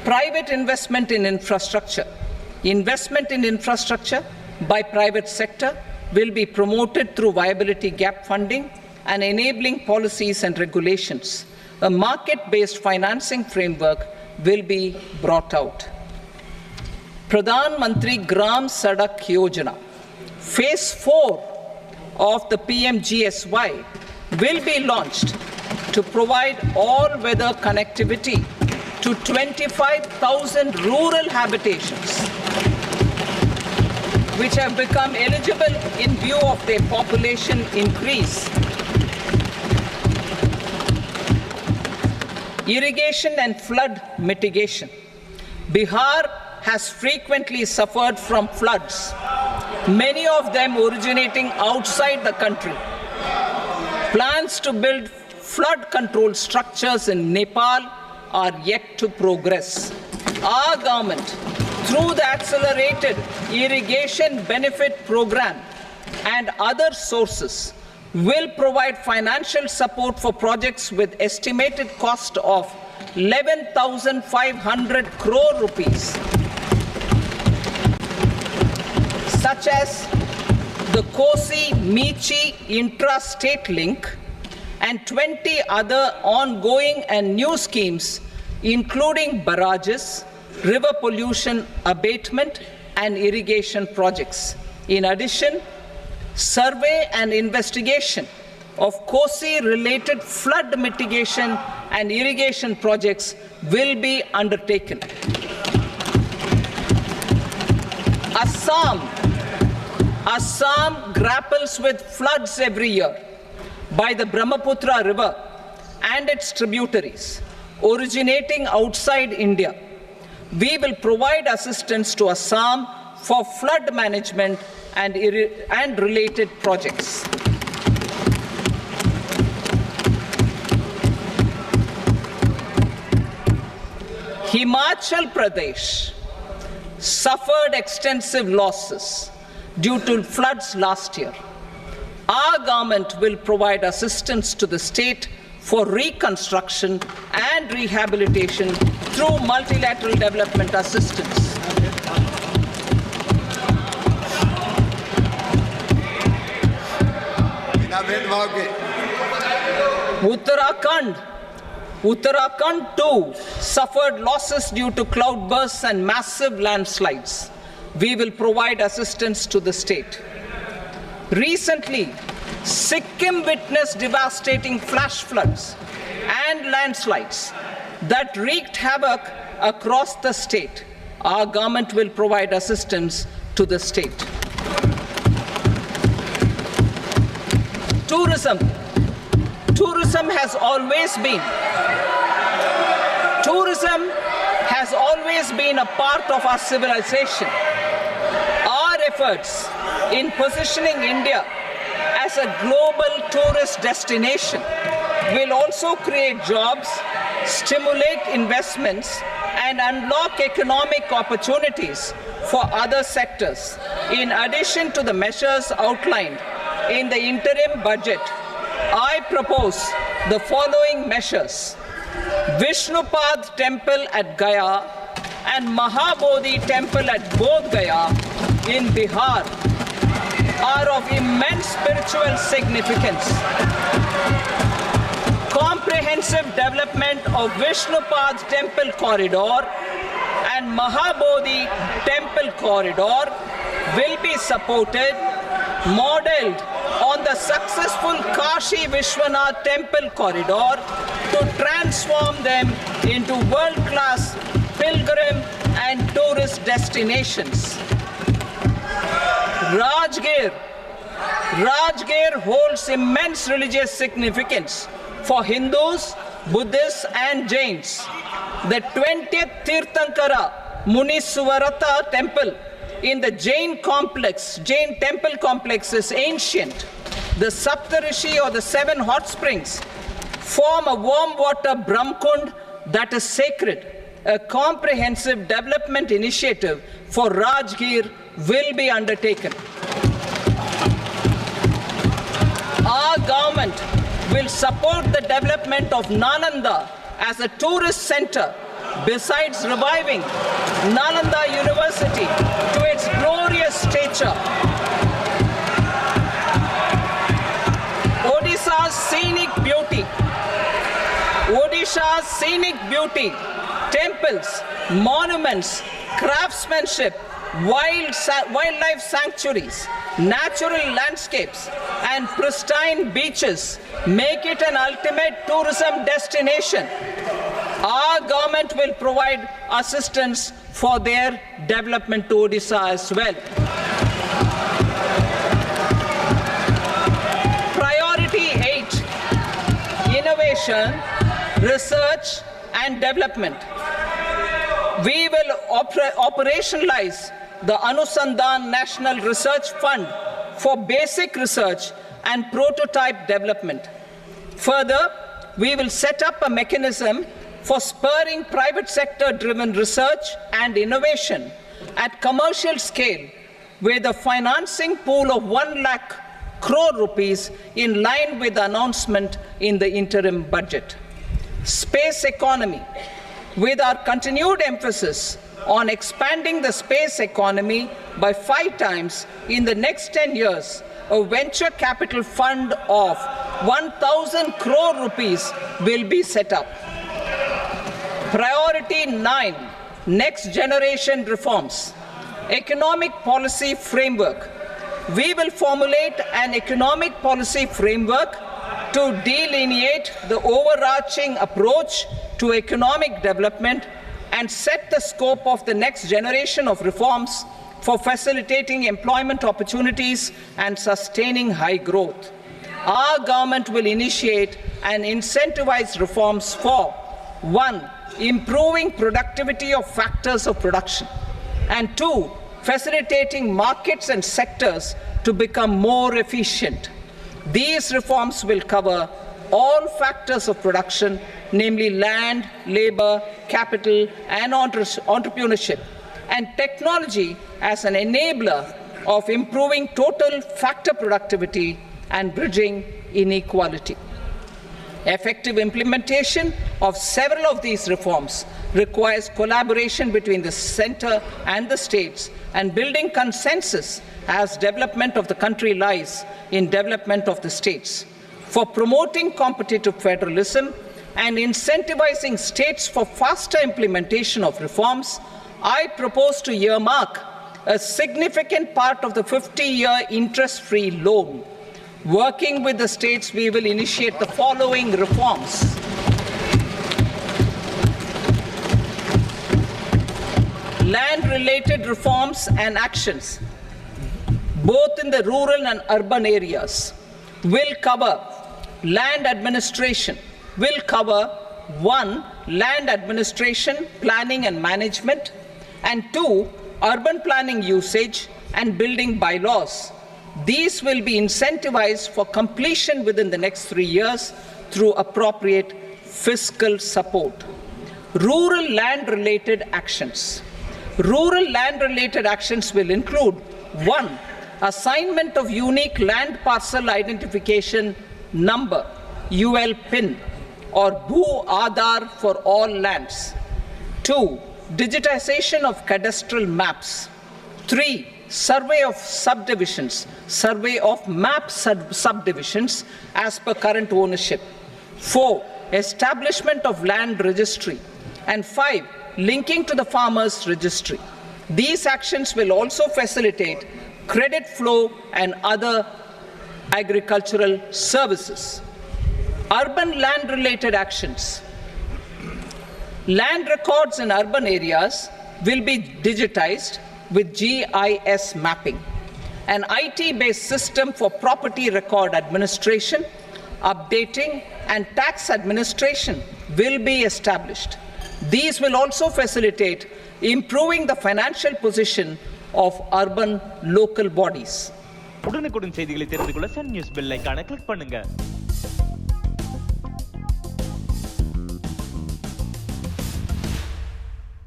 Private investment in infrastructure. Investment in infrastructure by private sector will be promoted through viability gap funding and enabling policies and regulations. A market-based financing framework will be brought out. Pradhan Mantri Gram Sadak Yojana, Phase 4 of the PMGSY will be launched to provide all-weather connectivity to 25,000 rural habitations, which have become eligible in view of their population increase. Irrigation and flood mitigation. Bihar has frequently suffered from floods, many of them originating outside the country. Plans to build flood control structures in Nepal are yet to progress. Our government, through the Accelerated Irrigation Benefit Program and other sources, will provide financial support for projects with estimated cost of 11,500 crore rupees, such as the Kosi-Michi intra-state link and 20 other ongoing and new schemes, including barrages, river pollution abatement, and irrigation projects. In addition, survey and investigation of Kosi-related flood mitigation and irrigation projects will be undertaken. Assam grapples with floods every year by the Brahmaputra River and its tributaries originating outside India. We will provide assistance to Assam for flood management and related projects. Himachal Pradesh suffered extensive losses due to floods last year. Our government will provide assistance to the state for reconstruction and rehabilitation through multilateral development assistance. Uttarakhand too suffered losses due to cloudbursts and massive landslides. We will provide assistance to the state. Recently, Sikkim witnessed devastating flash floods and landslides that wreaked havoc across the state. Our government will provide assistance to the state. Tourism has always been a part of our civilization. Our efforts in positioning India as a global tourist destination will also create jobs, stimulate investments, and unlock economic opportunities for other sectors. In addition to the measures outlined in the interim budget, I propose the following measures. Vishnupad Temple at Gaya and Mahabodhi Temple at Bodh Gaya in Bihar are of immense spiritual significance. Comprehensive development of Vishnupad Temple Corridor and Mahabodhi Temple Corridor will be supported, modeled on the successful Kashi Vishwanath Temple Corridor to transform them into world-class pilgrim and tourist destinations. Rajgir holds immense religious significance for Hindus, Buddhists, and Jains. The 20th Tirthankara Muniswarata temple in the Jain temple complex is ancient. The Saptarishi, or the 7 hot springs, form a warm water Brahmkund that is sacred. A comprehensive development initiative for Rajgir will be undertaken. Our government will support the development of Nalanda as a tourist center besides reviving Nalanda University to its glorious stature, Odisha's scenic beauty, temples, monuments, craftsmanship, wildlife sanctuaries, natural landscapes, and pristine beaches make it an ultimate tourism destination. Our government will provide assistance for their development to Odisha as well. Priority 8, innovation, research and development. We will operationalize the Anusandhan National Research Fund for basic research and prototype development. Further, we will set up a mechanism for spurring private sector driven research and innovation at commercial scale with a financing pool of 1 lakh crore rupees in line with the announcement in the interim budget. Space economy. With our continued emphasis on expanding the space economy by 5 times in the next 10 years, a venture capital fund of 1,000 crore rupees will be set up. Priority 9, next generation reforms. Economic policy framework. We will formulate an economic policy framework to delineate the overarching approach to economic development and set the scope of the next generation of reforms for facilitating employment opportunities and sustaining high growth. Our government will initiate and incentivize reforms for 1. Improving productivity of factors of production, and 2. Facilitating markets and sectors to become more efficient. These reforms will cover all factors of production, namely land, labor, capital, and entrepreneurship, and technology as an enabler of improving total factor productivity and bridging inequality. Effective implementation of several of these reforms requires collaboration between the center and the states, and building consensus as development of the country lies in development of the states. For promoting competitive federalism and incentivizing states for faster implementation of reforms, I propose to earmark a significant part of the 50-year interest-free loan. Working with the states, we will initiate the following reforms. Land-related reforms and actions, both in the rural and urban areas, will cover land administration, will cover 1. Land administration, planning and management, and 2. Urban planning usage and building bylaws. These will be incentivized for completion within the next 3 years through appropriate fiscal support. Rural land-related actions. Rural land-related actions will include 1. Assignment of unique land parcel identification number, UL PIN, or Bhu Aadhaar for all lands. 2. Digitization of cadastral maps. 3. Survey of subdivisions, survey of map subdivisions as per current ownership. 4. Establishment of land registry. And 5. Linking to the farmers registry. These actions will also facilitate credit flow and other agricultural services. Urban land related actions. Land records in urban areas will be digitized with GIS mapping. An IT-based system for property record administration, updating, and tax administration will be established. These will also facilitate improving the financial position of urban local bodies. உடனுக்குடன் செய்திகளை தெரிந்து கொள்ள Sun news bell ஐகானை click பண்ணுங்க.